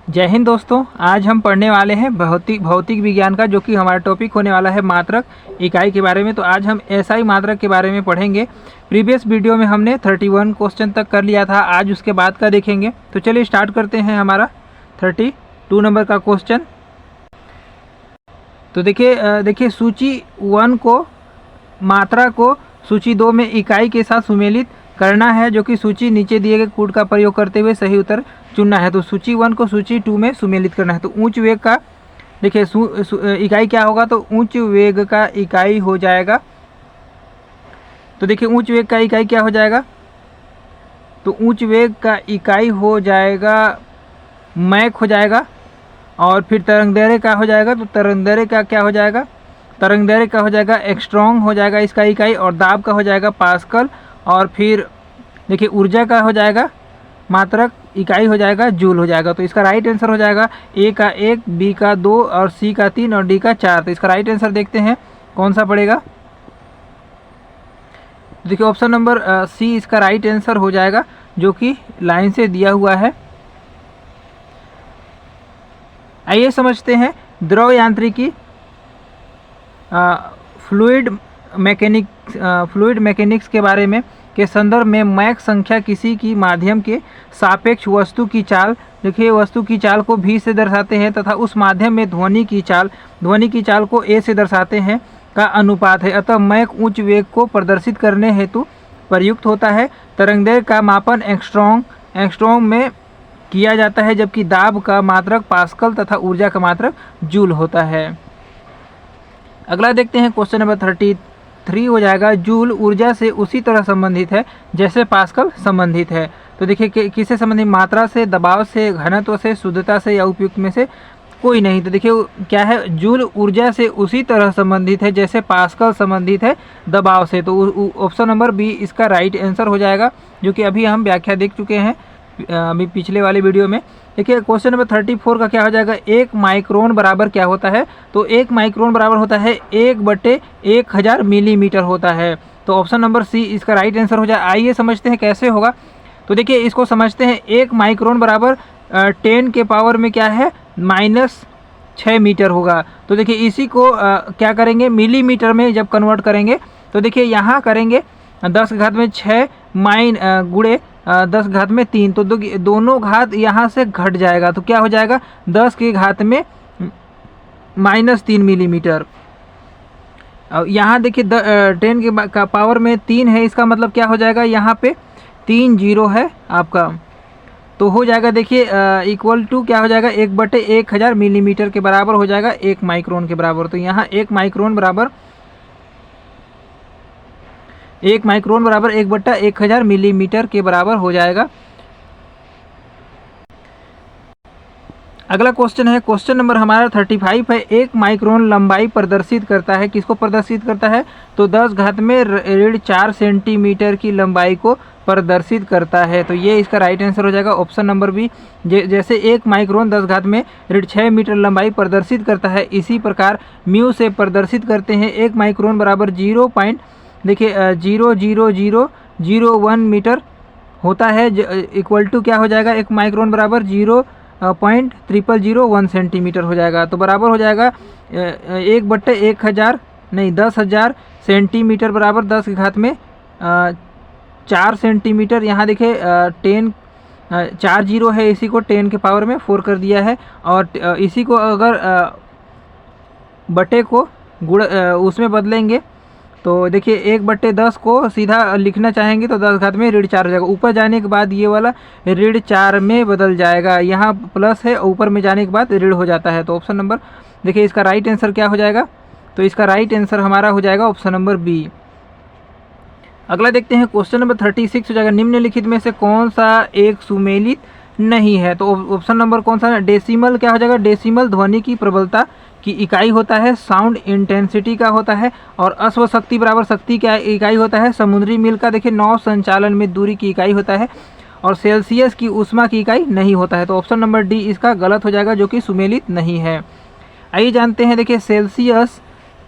जय हिंद दोस्तों। आज हम पढ़ने वाले हैं भौतिक विज्ञान का, जो कि हमारा टॉपिक होने वाला है मात्रक इकाई के बारे में। तो आज हम एसआई मात्रक के बारे में पढ़ेंगे। प्रीवियस वीडियो में हमने 31 क्वेश्चन तक कर लिया था, आज उसके बाद का देखेंगे। तो चलिए स्टार्ट करते हैं हमारा 32 नंबर का क्वेश्चन। तो देखिए सूची 1 को मात्रा को सूची 2 में इकाई के साथ सुमेलित करना है, जो कि सूची नीचे दिए गए कोड का प्रयोग करते हुए सही उत्तर चुनना है। तो सूची 1 को सूची 2 में सुमेलित करना है। तो ऊंच वेग का देखिए इकाई क्या होगा, तो ऊंच वेग का इकाई हो जाएगा। तो देखिए ऊंच वेग का इकाई क्या हो जाएगा, तो ऊंच वेग का इकाई हो जाएगा मैक हो जाएगा। और फिर तरंग दैर्घ्य का हो जाएगा, तो तरंग दैर्घ्य का क्या हो जाएगा, तरंग दैर्घ्य का हो जाएगा एंगस्ट्रॉम हो जाएगा इसका इकाई। और दाब का हो जाएगा पास्कल। और फिर देखिए ऊर्जा का हो जाएगा मात्रक इकाई हो जाएगा जूल हो जाएगा। तो इसका राइट आंसर हो जाएगा ए का 1, बी का 2 और सी का 3 और डी का 4। तो इसका राइट आंसर देखते हैं कौन सा पड़ेगा। देखिए ऑप्शन नंबर सी इसका राइट आंसर हो जाएगा, जो कि लाइन से दिया हुआ है। आइए समझते हैं द्रव यांत्रिकी फ्लूइड मैकेनिक्स के बारे में के संदर्भ में मैक संख्या किसी की माध्यम के सापेक्ष वस्तु की चाल, देखिए वस्तु की चाल को v से दर्शाते हैं तथा उस माध्यम में ध्वनि की चाल को a से दर्शाते हैं का अनुपात है। अतः मैक उच्च वेग को प्रदर्शित करने हेतु प्रयुक्त होता है। तरंगदैर्घ्य का मापन एंगस्ट्रॉम में किया जाता है, जबकि दाब का मात्रक पास्कल तथा ऊर्जा का मात्रक जूल होता है। अगला देखते हैं क्वेश्चन नंबर 33 हो जाएगा। जूल ऊर्जा से उसी तरह संबंधित है जैसे पास्कल संबंधित है। तो देखिए किससे संबंधित, मात्रा से, दबाव से, घनत्व से, शुद्धता से या उपयुक्त में से कोई नहीं। तो देखिए क्या है, जूल ऊर्जा से उसी तरह संबंधित है जैसे पास्कल संबंधित है दबाव से। तो ऑप्शन नंबर बी इसका राइट आंसर हो जाएगा, जो कि अभी हम व्याख्या देख चुके हैं अभी पिछले वाले वीडियो में। देखिए क्वेश्चन नंबर 34 का क्या हो जाएगा, 1 माइक्रोन बराबर क्या होता है, तो 1 माइक्रोन बराबर होता है 1/1000 मिलीमीटर होता है। तो ऑप्शन नंबर सी इसका राइट आंसर हो जाए। आइए समझते हैं कैसे होगा। तो देखिए इसको समझते हैं, 1 माइक्रोन बराबर 10 के पावर में क्या है, -6 मीटर होगा। तो देखिए इसी को क्या करेंगे, मिलीमीटर में जब कन्वर्ट करेंगे, तो देखिए यहाँ करेंगे 10 की घात में 6 गुणे 10 घात में 3, तो दोनों घात यहाँ से घट जाएगा। तो क्या हो जाएगा, 10 की घात में -3 मिलीमीटर। यहाँ देखिए 10 के पावर में 3 है, इसका मतलब क्या हो जाएगा, यहाँ पे 3 जीरो है आपका। तो हो जाएगा देखिए इक्वल टू क्या हो जाएगा, 1/1000 मिलीमीटर के बराबर हो जाएगा 1 माइक्रोन के बराबर। तो यहाँ 1 माइक्रोन बराबर 1/1000 मिलीमीटर के बराबर हो जाएगा। अगला क्वेश्चन है, क्वेश्चन नंबर हमारा 35 है। 1 माइक्रोन लंबाई प्रदर्शित करता है, किसको प्रदर्शित करता है, तो 10 घात में -4 सेंटीमीटर की लंबाई को प्रदर्शित करता है। तो ये इसका राइट आंसर हो जाएगा ऑप्शन नंबर बी। जैसे 1 माइक्रोन 10 घात में -6 मीटर लंबाई प्रदर्शित करता है, इसी प्रकार म्यू से प्रदर्शित करते हैं। 1 माइक्रोन बराबर 0.00001 मीटर होता है, इक्वल टू क्या हो जाएगा, 1 माइक्रोन बराबर 0.0001 सेंटीमीटर हो जाएगा। तो बराबर हो जाएगा 10,000 सेंटीमीटर बराबर 10 की घात में 4 सेंटीमीटर। यहाँ देखिए 4 जीरो है, इसी को 10 के पावर में 4 कर दिया है। और इसी को अगर बटे को गुण उसमें बदलेंगे, तो देखिए 1/10 को सीधा लिखना चाहेंगे तो 10 घात में -4 हो जाएगा। ऊपर जाने के बाद ये वाला -4 में बदल जाएगा, यहाँ प्लस है, ऊपर में जाने के बाद ऋण हो जाता है। तो ऑप्शन नंबर देखिए इसका राइट आंसर क्या हो जाएगा, तो इसका राइट आंसर हमारा हो जाएगा ऑप्शन नंबर बी। अगला देखते हैं क्वेश्चन नंबर 36 हो जाएगा। निम्नलिखित में से कौन सा एक सुमेलित नहीं है, तो ऑप्शन नंबर कौन सा है, डेसिमल क्या हो जाएगा, डेसिमल ध्वनि की प्रबलता की इकाई होता है, साउंड इंटेंसिटी का होता है। और अश्व शक्ति बराबर शक्ति क्या इकाई होता है, समुद्री मील का देखिए नौ संचालन में दूरी की इकाई होता है। और सेल्सियस की ऊष्मा की इकाई नहीं होता है। तो ऑप्शन नंबर डी इसका गलत हो जाएगा, जो कि सुमेलित नहीं है। आइए जानते हैं, देखिए सेल्सियस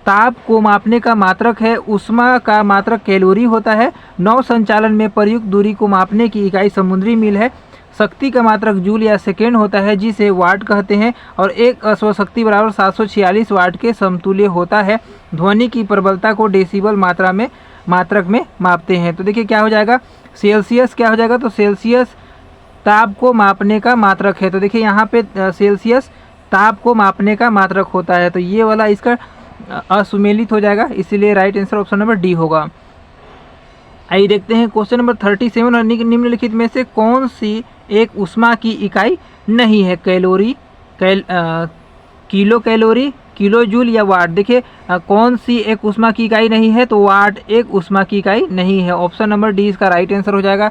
ताप को मापने का मात्रक है, ऊष्मा का मात्रक कैलोरी होता है। नौ संचालन में प्रयुक्त दूरी को मापने की इकाई समुद्री मील है। शक्ति का मात्रक जूल या सेकेंड होता है जिसे वाट कहते हैं, और एक अश्वशक्ति बराबर 746 वाट के समतुल्य होता है। ध्वनि की प्रबलता को डेसिबल मात्रक में मापते हैं। तो देखिए क्या हो जाएगा, सेल्सियस क्या हो जाएगा, तो सेल्सियस ताप को मापने का मात्रक है। तो देखिए यहाँ पे सेल्सियस ताप को मापने का मात्रक होता है, तो ये वाला इसका असुमेलित हो जाएगा, इसीलिए right answer option number D होगा। आइए देखते हैं क्वेश्चन नंबर 37, और निम्नलिखित में से कौन सी एक ऊष्मा की इकाई नहीं है। किलो कैलोरी, किलो जूल या वाट। देखिए कौन सी एक ऊष्मा की इकाई नहीं है, तो वाट एक ऊष्मा की इकाई नहीं है। ऑप्शन नंबर डी इसका राइट आंसर हो जाएगा।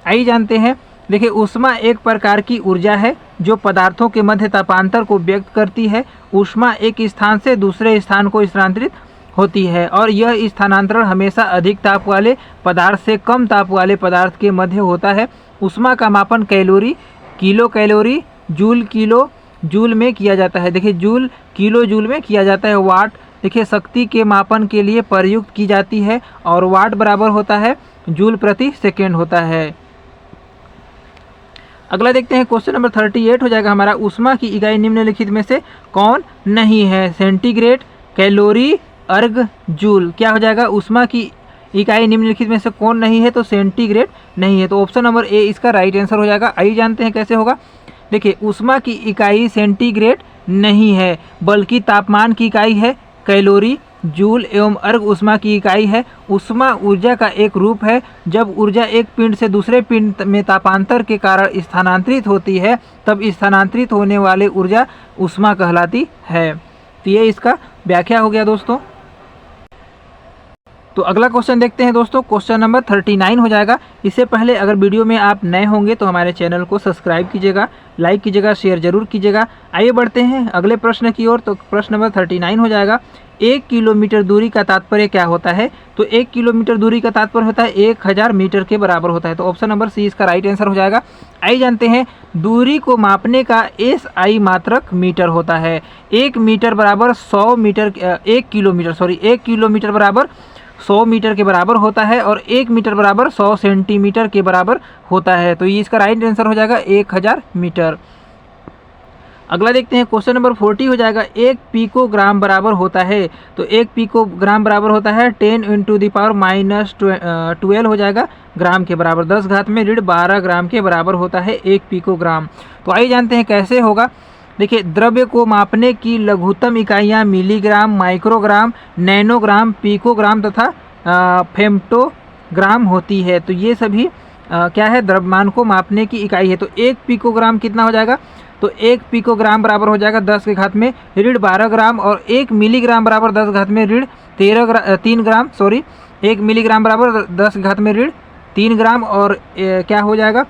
आइए जानते हैं, देखिए ऊष्मा एक प्रकार की ऊर्जा है जो पदार्थों के मध्य तापांतर को व्यक्त करती है। ऊष्मा एक स्थान से दूसरे स्थान को स्थानांतरित होती है, और यह स्थानांतरण हमेशा अधिक ताप वाले पदार्थ से कम ताप वाले पदार्थ के मध्य होता है। ऊष्मा का मापन calorie, kilo calorie, kilo joule में किया जाता है। देखिए जूल किलो जूल में किया जाता है। वाट देखिए शक्ति के मापन के लिए प्रयुक्त की जाती है, और वाट बराबर होता है जूल प्रति सेकेंड होता है। अगला देखते हैं क्वेश्चन नंबर 38 हो जाएगा हमारा। ऊष्मा की इकाई निम्नलिखित में से कौन नहीं है। सेंटीग्रेड, कैलोरी, अर्ग, जूल। क्या हो जाएगा, ऊष्मा की इकाई निम्नलिखित में से कौन नहीं है, तो सेंटीग्रेड नहीं है। तो ऑप्शन नंबर ए इसका राइट आंसर हो जाएगा। आइए जानते हैं कैसे होगा। देखिए ऊष्मा की इकाई सेंटीग्रेड नहीं है, बल्कि तापमान की इकाई है। कैलोरी, जूल एवं अर्ग ऊष्मा की इकाई है। ऊष्मा ऊर्जा का एक रूप है। जब ऊर्जा एक पिंड से दूसरे पिंड में तापांतर के कारण स्थानांतरित होती है, तब स्थानांतरित होने वाली ऊर्जा ऊष्मा कहलाती है। तो ये इसका व्याख्या हो गया दोस्तों। तो अगला क्वेश्चन देखते हैं दोस्तों, क्वेश्चन नंबर 39 हो जाएगा। इससे पहले अगर वीडियो में आप नए होंगे तो हमारे चैनल को सब्सक्राइब कीजिएगा, लाइक कीजिएगा, शेयर जरूर कीजिएगा। आइए बढ़ते हैं अगले प्रश्न की ओर। तो प्रश्न नंबर 39 हो जाएगा। 1 किलोमीटर दूरी का तात्पर्य क्या होता है। तो 1 किलोमीटर दूरी का तात्पर्य होता है 1000 मीटर के बराबर होता है। तो ऑप्शन नंबर सी इसका राइट आंसर हो जाएगा। आइए जानते हैं, दूरी को मापने का एसआई मात्रक मीटर होता है। 1 मीटर बराबर 100 मीटर, 1 किलोमीटर बराबर 100 मीटर के बराबर होता है, और 1 मीटर बराबर 100 सेंटीमीटर के बराबर होता है। तो ये इसका राइट आंसर हो जाएगा 1000 मीटर। अगला देखते हैं क्वेश्चन नंबर 40 हो जाएगा। 1 पिकोग्राम बराबर होता है। तो 1 पिकोग्राम बराबर होता है 10 × -12 हो जाएगा ग्राम के बराबर। 10 घात में ऋण 12 ग्राम के बराबर होता है 1 पिकोग्राम। तो आइए जानते हैं कैसे होगा। देखिए द्रव्य को मापने की लघुत्तम इकाइयाँ मिलीग्राम, माइक्रोग्राम, नैनोग्राम, पिकोग्राम तथा फेम्टोग्राम होती है। तो ये सभी क्या है, द्रव्यमान को मापने की इकाई है। तो 1 पिकोग्राम कितना हो जाएगा, तो 1 पिकोग्राम बराबर हो जाएगा 10 के घात में ऋण 12 ग्राम, और 1 मिलीग्राम बराबर 10 घात में ऋण 3 ग्राम, 1 मिलीग्राम बराबर 10 घात में ऋण 3 ग्राम, और क्या हो जाएगा,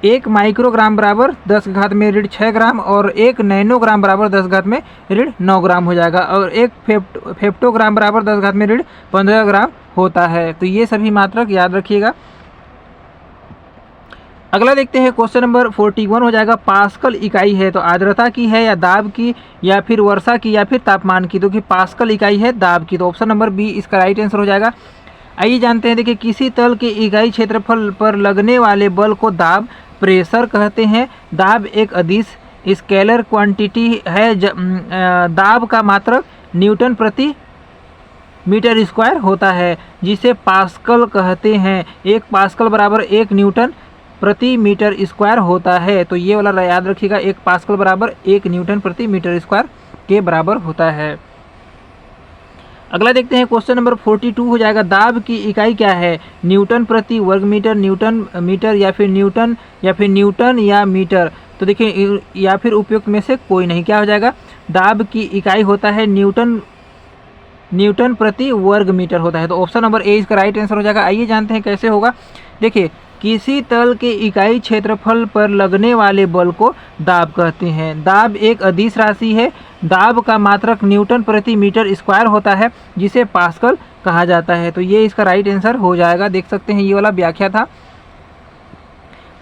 1 माइक्रोग्राम बराबर 10 घात में ऋण 6 ग्राम, और 1 नैनोग्राम बराबर 10 घात में ऋण 9 ग्राम हो जाएगा, और 1 फेप्टोग्राम बराबर 10 घात में ऋण 15 ग्राम होता है। तो ये सभी मात्रक याद रखिएगा। अगला देखते हैं क्वेश्चन नंबर 41 हो जाएगा। पास्कल इकाई है, तो आर्द्रता की है या दाब की या फिर वर्षा की या फिर तापमान की। तो कि पास्कल इकाई है दाब की। तो ऑप्शन नंबर बी इसका राइट आंसर हो जाएगा। आइए जानते हैं, देखिए किसी तल के इकाई क्षेत्रफल पर लगने वाले बल को दाब, प्रेशर कहते हैं। दाब एक अदिश स्केलर क्वांटिटी है। दाब का मात्रक न्यूटन प्रति मीटर स्क्वायर होता है, जिसे पास्कल कहते हैं। 1 पास्कल बराबर 1 न्यूटन प्रति मीटर स्क्वायर होता है। तो ये वाला याद रखिएगा, 1 पास्कल बराबर 1 न्यूटन प्रति मीटर स्क्वायर के बराबर होता है। अगला देखते हैं क्वेश्चन नंबर 42 हो जाएगा। दाब की इकाई क्या है। न्यूटन प्रति वर्ग मीटर, न्यूटन मीटर या फिर न्यूटन या मीटर। तो देखिए या फिर उपयुक्त में से कोई नहीं। क्या हो जाएगा, दाब की इकाई होता है न्यूटन प्रति वर्ग मीटर होता है। तो ऑप्शन नंबर ए इसका राइट आंसर हो जाएगा। आइए जानते हैं कैसे होगा। देखिए किसी तल के इकाई क्षेत्रफल पर लगने वाले बल को दाब कहते हैं। दाब एक अदिश राशि है। दाब का मात्रक न्यूटन प्रति मीटर स्क्वायर होता है, जिसे पास्कल कहा जाता है। तो ये इसका राइट आंसर हो जाएगा। देख सकते हैं ये वाला व्याख्या था।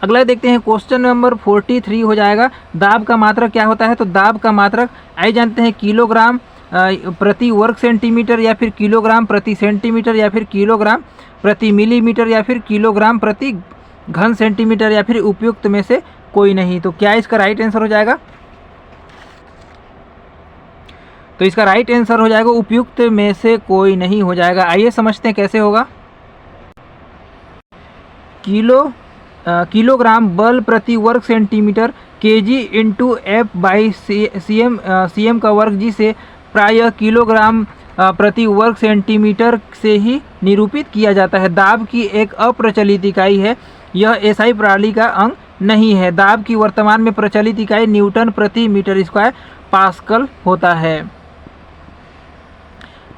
अगला देखते हैं क्वेश्चन नंबर 43 हो जाएगा। दाब का मात्रक क्या होता है। तो दाब का मात्रक आइए जानते हैं, किलोग्राम प्रति वर्ग सेंटीमीटर या फिर किलोग्राम प्रति सेंटीमीटर या फिर किलोग्राम प्रति मिलीमीटर या फिर किलोग्राम प्रति घन सेंटीमीटर या फिर उपयुक्त में से कोई नहीं। तो क्या इसका राइट आंसर हो जाएगा? तो इसका राइट आंसर हो जाएगा उपयुक्त में से कोई नहीं हो जाएगा। आइए समझते हैं कैसे होगा। किलोग्राम बल प्रति वर्ग centimetre KG into F by CM का वर्ग, जिसे प्रायः किलोग्राम प्रति वर्ग सेंटीमीटर से ही निरूपित किया जाता है, दाब की एक अप्रचलित इकाई है। यह एसआई प्रणाली का अंग नहीं है। दाब की वर्तमान में प्रचलित इकाई न्यूटन प्रति मीटर स्क्वायर पास्कल होता है।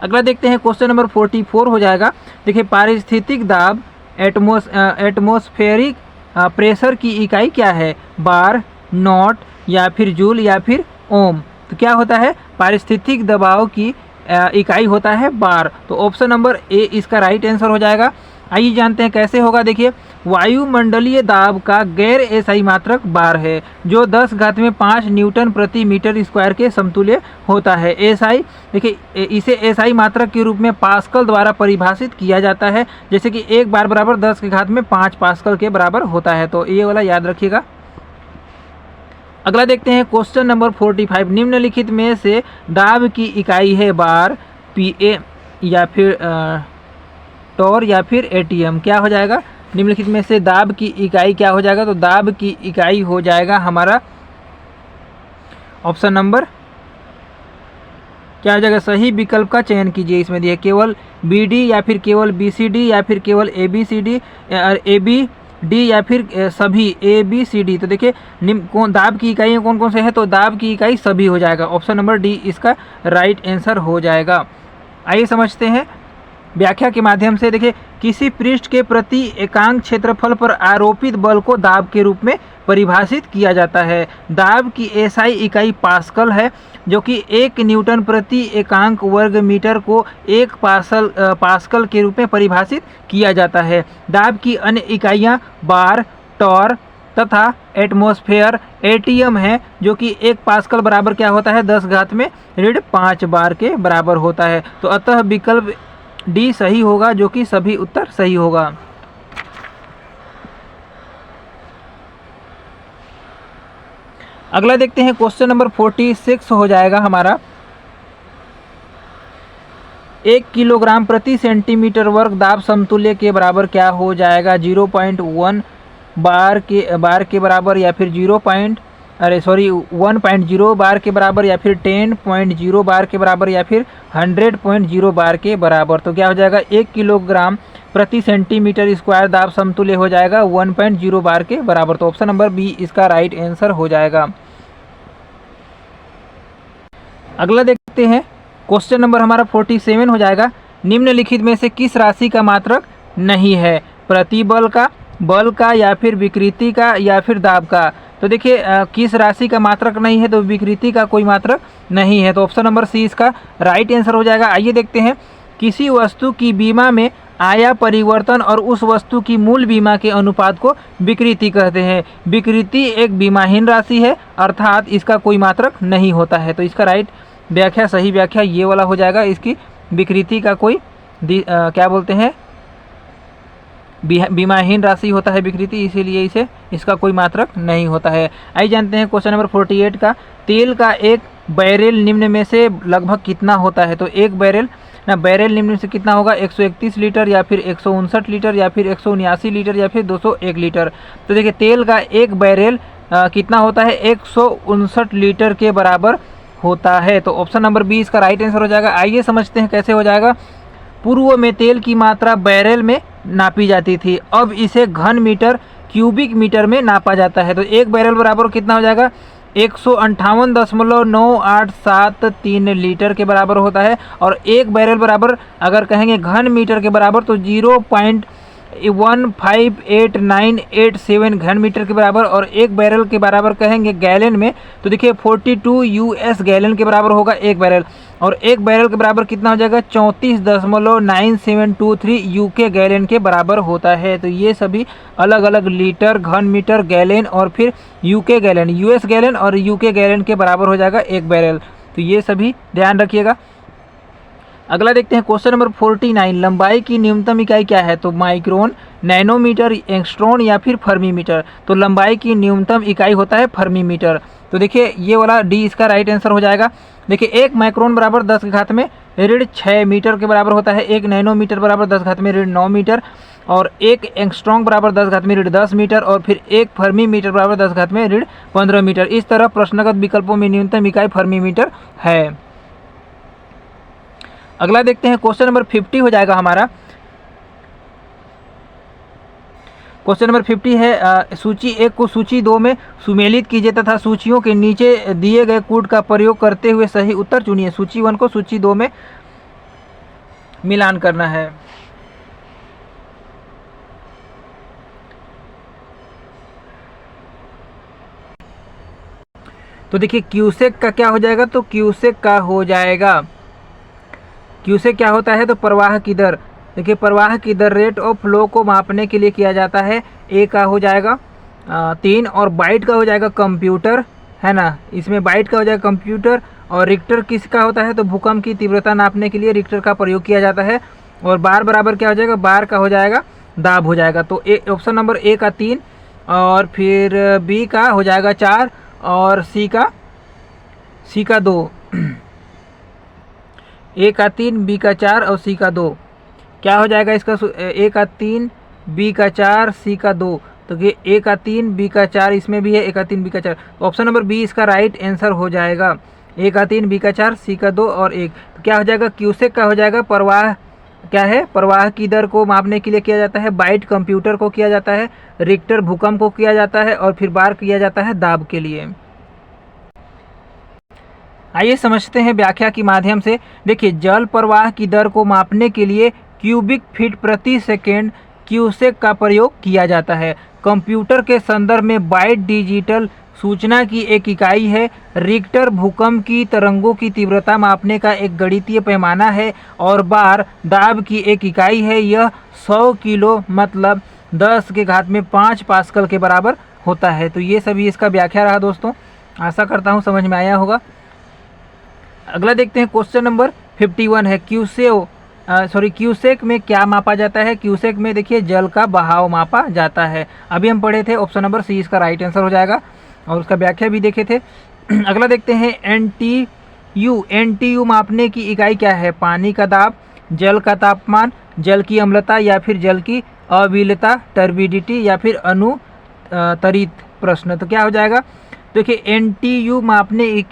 अगला देखते हैं, क्वेश्चन नंबर 44 हो जाएगा। देखिए, पारिस्थितिक दाब एटमॉस्फेरिक प्रेशर की इकाई क्या है? बार, नॉट या फिर जूल या फिर ओम। तो क्या होता है? पारिस्थितिक दबाव की इकाई होता है बार। तो ऑप्शन नंबर ए इसका राइट आंसर हो जाएगा। आइए जानते हैं कैसे होगा। देखिए, वायुमंडलीय दाब का गैर एसआई मात्रक बार है, जो 10⁵ न्यूटन प्रति मीटर स्क्वायर के समतुल्य होता है। एसआई, देखिए इसे एसआई मात्रक के रूप में पास्कल द्वारा परिभाषित किया जाता है, जैसे कि एक बार बराबर 10⁵ पास्कल के बराबर होता है। तो ये वाला याद रखिएगा। अगला देखते हैं, क्वेश्चन नंबर 45। निम्नलिखित में से दाब की इकाई है बार, पीए या फिर टॉर या फिर एटीएम। क्या हो जाएगा? निम्नलिखित में से दाब की इकाई क्या हो जाएगा? तो दाब की इकाई हो जाएगा हमारा ऑप्शन नंबर क्या हो जाएगा? सही विकल्प का चयन कीजिए। इसमें दिए केवल बीडी या फिर केवल बीसीडी या फिर केवल एबीसीडी, एबीडी या फिर सभी एबीसीडी। तो देखिए, दाब की इकाइयाँ कौन कौन से हैं? तो दाब की इकाई सभी हो जाएगा। ऑप्शन नंबर डी इसका राइट आंसर हो जाएगा। आइए समझते हैं व्याख्या के माध्यम से। देखिए, किसी पृष्ठ के प्रति एकांक क्षेत्रफल पर आरोपित बल को दाब के रूप में परिभाषित किया जाता है। दाब की एसआई इकाई पास्कल है, जो कि 1 न्यूटन प्रति एकांक वर्ग मीटर को 1 पास्कल के रूप में परिभाषित किया जाता है। दाब की अन्य इकाइयाँ बार, टॉर तथा एटमॉस्फेयर एटीएम है, जो कि 1 पास्कल बराबर क्या होता है? 10⁵ बार के बराबर होता है। तो अतः विकल्प डी सही होगा, जो कि सभी उत्तर सही होगा। अगला देखते हैं, क्वेश्चन नंबर 46 हो जाएगा हमारा। 1 किलोग्राम प्रति सेंटीमीटर वर्ग दाब समतुल्य के बराबर क्या हो जाएगा? 0.1 बार के बराबर या फिर 1.0 बार के बराबर या फिर 10.0 बार के बराबर या फिर 100.0 बार के बराबर। तो क्या हो जाएगा? 1 किलोग्राम प्रति सेंटीमीटर स्क्वायर दाब समतुल्य हो जाएगा 1.0 बार के बराबर। तो ऑप्शन नंबर बी इसका राइट आंसर हो जाएगा। अगला देखते हैं, क्वेश्चन नंबर हमारा 47 हो जाएगा। निम्नलिखित में से किस राशि का मात्रक नहीं है? प्रतिबल का, बल का या फिर विकृति का या फिर दाब का। तो देखिए, किस राशि का मात्रक नहीं है? तो विकृति का कोई मात्रक नहीं है। तो ऑप्शन नंबर सी इसका राइट आंसर हो जाएगा। आइए देखते हैं, किसी वस्तु की बीमा में आया परिवर्तन और उस वस्तु की मूल बीमा के अनुपात को विकृति कहते हैं। विकृति एक बीमाहीन राशि है, अर्थात इसका कोई मात्रक नहीं होता है। तो इसका राइट व्याख्या, सही व्याख्या ये वाला हो जाएगा। इसकी विकृति का कोई क्या बोलते हैं? बीमाहीन राशि होता है विकृति, इसीलिए इसका कोई मात्रक नहीं होता है। आइए जानते हैं क्वेश्चन नंबर 48 का। तेल का एक बैरेल निम्न में से लगभग कितना होता है? तो एक बैरेल निम्न में से कितना होगा? 131 लीटर या फिर 159 लीटर या फिर 179 लीटर या फिर 201 लीटर। तो देखिए, तेल का एक बैरेल कितना होता है? 159 लीटर के बराबर होता है। तो ऑप्शन नंबर बी इसका राइट आंसर हो जाएगा। आइए समझते हैं कैसे हो जाएगा। पूर्व में तेल की मात्रा बैरेल में नापी जाती थी, अब इसे घन मीटर क्यूबिक मीटर में नापा जाता है। तो एक बैरेल बराबर कितना हो जाएगा? 158.9873 लीटर के बराबर होता है। और एक बैरेल बराबर अगर कहेंगे घन मीटर के बराबर तो 0.158987 घन मीटर के बराबर। और एक बैरल के बराबर कहेंगे गैलन में तो देखिए 42 यूएस गैलन के बराबर होगा एक बैरल। और एक बैरल के बराबर कितना हो जाएगा? 34.9723 यूके गैलन के बराबर होता है। तो ये सभी अलग अलग लीटर, घन मीटर, गैलन और फिर यूके गैलन, यूएस गैलन और यूके गैलन के बराबर हो जाएगा एक बैरल। तो ये सभी ध्यान रखिएगा। अगला देखते हैं क्वेश्चन नंबर 49, लंबाई की न्यूनतम इकाई क्या है? तो माइक्रोन, नैनोमीटर, एंगस्ट्रॉन या फिर फर्मीमीटर। तो लंबाई की न्यूनतम इकाई होता है फर्मीमीटर। तो देखिए ये वाला डी इसका राइट आंसर हो जाएगा। देखिए 1 माइक्रोन बराबर 10 के घात में ऋण 6 मीटर के बराबर होता है, 1 नैनोमीटर बराबर 10 घात में ऋण 9 मीटर, और 1 एंगस्ट्रॉन बराबर 10 घात में ऋण 10 मीटर, और फिर 1 फर्मीमीटर बराबर 10 घात में ऋण 15 मीटर। इस तरह प्रश्नगत विकल्पों में न्यूनतम इकाई फर्मीमीटर है। अगला देखते हैं क्वेश्चन नंबर 50 हो जाएगा हमारा। क्वेश्चन नंबर 50 है सूची 1 को सूची 2 में सुमेलित कीजिए तथा सूचियों के नीचे दिए गए कूट का प्रयोग करते हुए सही उत्तर चुनिए। सूची 1 को सूची 2 में मिलान करना है। तो देखिए क्यूसेक का क्या हो जाएगा? तो क्यूसेक का हो जाएगा, क्यूसेक क्या होता है? तो प्रवाह की दर। देखिए प्रवाह की दर रेट ऑफ फ्लो को मापने के लिए किया जाता है। ए का हो जाएगा 3, और बाइट का हो जाएगा कंप्यूटर, है ना, इसमें बाइट का हो जाएगा कंप्यूटर। और रिक्टर किसका होता है? तो भूकंप की तीव्रता नापने के लिए रिक्टर का प्रयोग किया जाता है। और बार बराबर क्या हो जाएगा? बार का हो जाएगा दाब हो जाएगा। तो ऑप्शन नंबर ए का 3, और फिर बी का हो जाएगा 4, और सी का 2। ए का 3, बी का 4 और सी का 2। क्या हो जाएगा इसका? ए का 3, बी का 4, सी का 2। तो ये ए का 3, बी का 4 इसमें भी है, ए का 3, बी का 4। तो ऑप्शन नंबर बी इसका राइट आंसर हो जाएगा। ए का 3, बी का 4, सी का 2 और 1। तो क्या हो जाएगा? क्यूसेक का हो जाएगा प्रवाह, क्या है? प्रवाह की दर को मापने के लिए किया जाता है। बाइट कंप्यूटर को किया जाता है। रिक्टर भूकंप को किया जाता है। और फिर बार किया जाता है दाब के लिए। आइए समझते हैं व्याख्या के माध्यम से। देखिए जल प्रवाह की दर को मापने के लिए क्यूबिक फीट प्रति सेकेंड क्यूसेक का प्रयोग किया जाता है। कंप्यूटर के संदर्भ में बाइट डिजिटल सूचना की एक इकाई है। रिक्टर भूकंप की तरंगों की तीव्रता मापने का एक गणितीय पैमाना है। और बार दाब की एक इकाई है। यह 100 किलो मतलब 10 के घात में 5 पास्कल के बराबर होता है। तो ये सभी इसका व्याख्या रहा दोस्तों। आशा करता हूँ समझ में आया होगा। अगला देखते हैं क्वेश्चन नंबर 51 है क्यूसेक में क्या मापा जाता है? क्यूसेक में देखिए जल का बहाव मापा जाता है। अभी हम पढ़े थे, ऑप्शन नंबर सी इसका राइट आंसर हो जाएगा, और उसका व्याख्या भी देखे थे। अगला देखते हैं एनटीयू मापने की इकाई क्या है? पानी का दाब, जल का तापमान, जल की अम्लता या फिर जल की अविलता, टर्बिडिटी या फिर अनुतरित प्रश्न। तो क्या हो जाएगा? देखिए एनटीयू मापने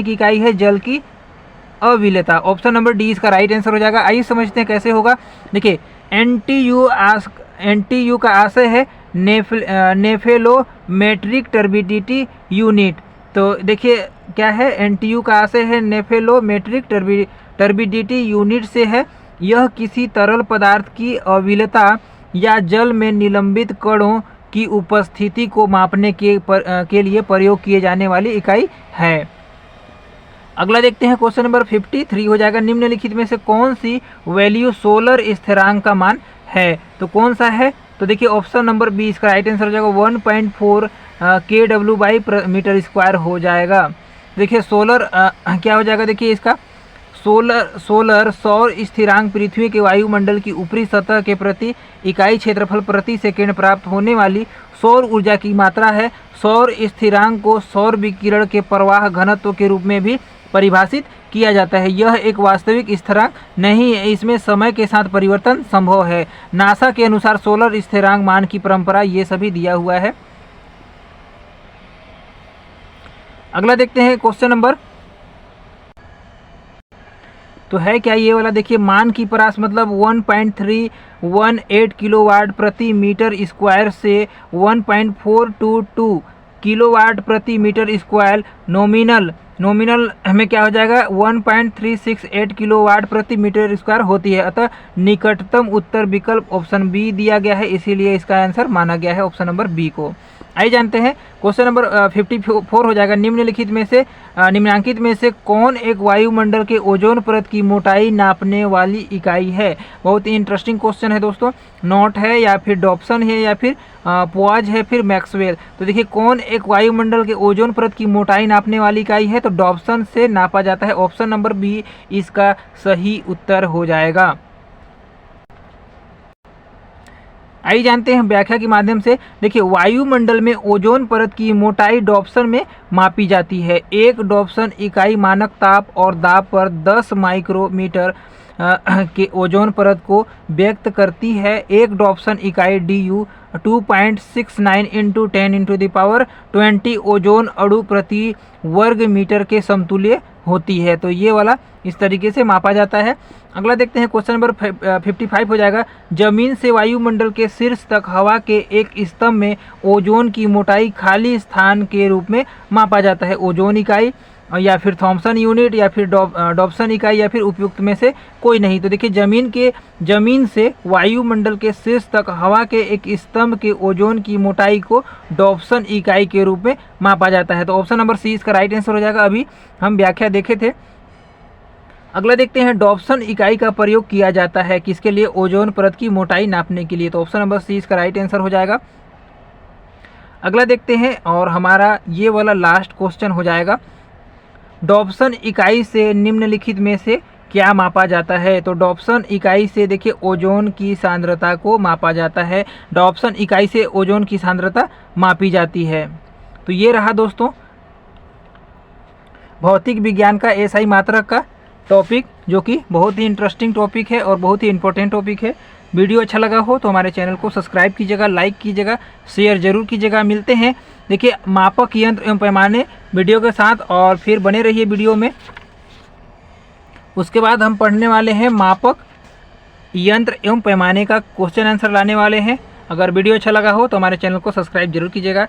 की इकाई है जल की अविलता। ऑप्शन नंबर डी इसका राइट आंसर हो जाएगा। आइए समझते हैं कैसे होगा। देखिए एनटीयू का आशय है नेफेलोमेट्रिक टर्बिडिटी यूनिट। तो देखिए क्या है? एनटीयू का आशय है नेफेलोमेट्रिक टर्बिडिटी यूनिट से है। यह किसी तरल पदार्थ की अविलता या जल में निलंबित कणों की उपस्थिति को मापने के लिए प्रयोग किए जाने वाली इकाई है। अगला देखते हैं क्वेश्चन नंबर 53 हो जाएगा। निम्नलिखित में से कौन सी वैल्यू सोलर स्थिरांक का मान है? तो कौन सा है? तो देखिए ऑप्शन नंबर बी इसका राइट आंसर हो जाएगा 1.4 kW/m² हो जाएगा। देखिए सोलर क्या हो जाएगा? देखिए इसका सौर स्थिरांक पृथ्वी के वायुमंडल की ऊपरी सतह के प्रति इकाई क्षेत्रफल प्रति सेकंड प्राप्त होने वाली सौर ऊर्जा की मात्रा है। सौर स्थिरांक को सौर विकिरण के प्रवाह घनत्व के रूप में भी परिभाषित किया जाता है। यह एक वास्तविक स्थिरांक नहीं है, इसमें समय के साथ परिवर्तन संभव है। नासा के अनुसार सोलर स्थिरांक मान की परंपरा ये सभी दिया हुआ है। अगला देखते हैं क्वेश्चन नंबर, तो है क्या ये वाला? देखिए मान की परास मतलब 1.318 किलोवाट प्रति मीटर स्क्वायर से 1.422 किलोवाट प्रति मीटर स्क्वायर। नॉमिनल में क्या हो जाएगा? 1.368 किलोवाट प्रति मीटर स्क्वायर होती है। अतः निकटतम उत्तर विकल्प ऑप्शन बी दिया गया है, इसीलिए इसका आंसर माना गया है ऑप्शन नंबर बी को। आइए जानते हैं क्वेश्चन नंबर 54 हो जाएगा। निम्नलिखित में से कौन एक वायुमंडल के ओजोन परत की मोटाई नापने वाली इकाई है। बहुत ही इंटरेस्टिंग क्वेश्चन है दोस्तों। नॉट है या फिर डॉप्सन है या फिर पुआज है फिर मैक्सवेल। तो देखिए कौन एक वायुमंडल के ओजोन परत की मोटाई नापने वाली इकाई है, तो डॉप्सन से नापा जाता है। ऑप्शन नंबर बी इसका सही उत्तर हो जाएगा। आइए जानते हैं व्याख्या के माध्यम से। देखिए वायुमंडल में ओजोन परत की मोटाई डॉप्सन में मापी जाती है। एक डॉप्सन इकाई मानक ताप और दाब पर 10 माइक्रोमीटर के ओजोन परत को व्यक्त करती है। एक डॉप्सन इकाई DU 2.69 into 10 into the power 20 ozone अणु प्रति वर्ग मीटर के समतुल्य होती है। तो ये वाला इस तरीके से मापा जाता है। अगला देखते हैं क्वेश्चन नंबर 55 हो जाएगा। जमीन से वायुमंडल के शीर्ष तक हवा के एक स्तंभ में ओजोन की मोटाई खाली स्थान के रूप में मापा जाता है। ओजोन इकाई या फिर थॉम्सन यूनिट या फिर डॉप्सन इकाई या फिर उपयुक्त में से कोई नहीं। तो देखिए जमीन से वायुमंडल के शीर्ष तक हवा के एक स्तंभ के ओजोन की मोटाई को डॉप्सन इकाई के रूप में मापा जाता है। तो ऑप्शन नंबर सी इसका राइट आंसर हो जाएगा। अभी हम व्याख्या देखे थे। अगला देखते हैं डॉप्सन इकाई का प्रयोग किया जाता है किसके लिए, ओजोन परत की मोटाई नापने के लिए। तो ऑप्शन नंबर सी इसका राइट आंसर हो जाएगा। अगला देखते हैं और हमारा ये वाला लास्ट क्वेश्चन हो जाएगा। डॉप्सन इकाई से निम्नलिखित में से क्या मापा जाता है। तो डॉप्सन इकाई से देखिए ओजोन की सांद्रता को मापा जाता है। डॉप्सन इकाई से ओजोन की सांद्रता मापी जाती है। तो ये रहा दोस्तों भौतिक विज्ञान का SI मात्रक का टॉपिक, जो कि बहुत ही इंटरेस्टिंग टॉपिक है और बहुत ही इंपॉर्टेंट टॉपिक है। वीडियो अच्छा लगा हो तो हमारे चैनल को सब्सक्राइब कीजिएगा, लाइक कीजिएगा, शेयर जरूर कीजिएगा। मिलते हैं देखिए मापक यंत्र एवं पैमाने वीडियो के साथ, और फिर बने रहिए वीडियो में। उसके बाद हम पढ़ने वाले हैं मापक यंत्र एवं पैमाने का क्वेश्चन आंसर लाने वाले हैं। अगर वीडियो अच्छा लगा हो तो हमारे चैनल को सब्सक्राइब जरूर कीजिएगा।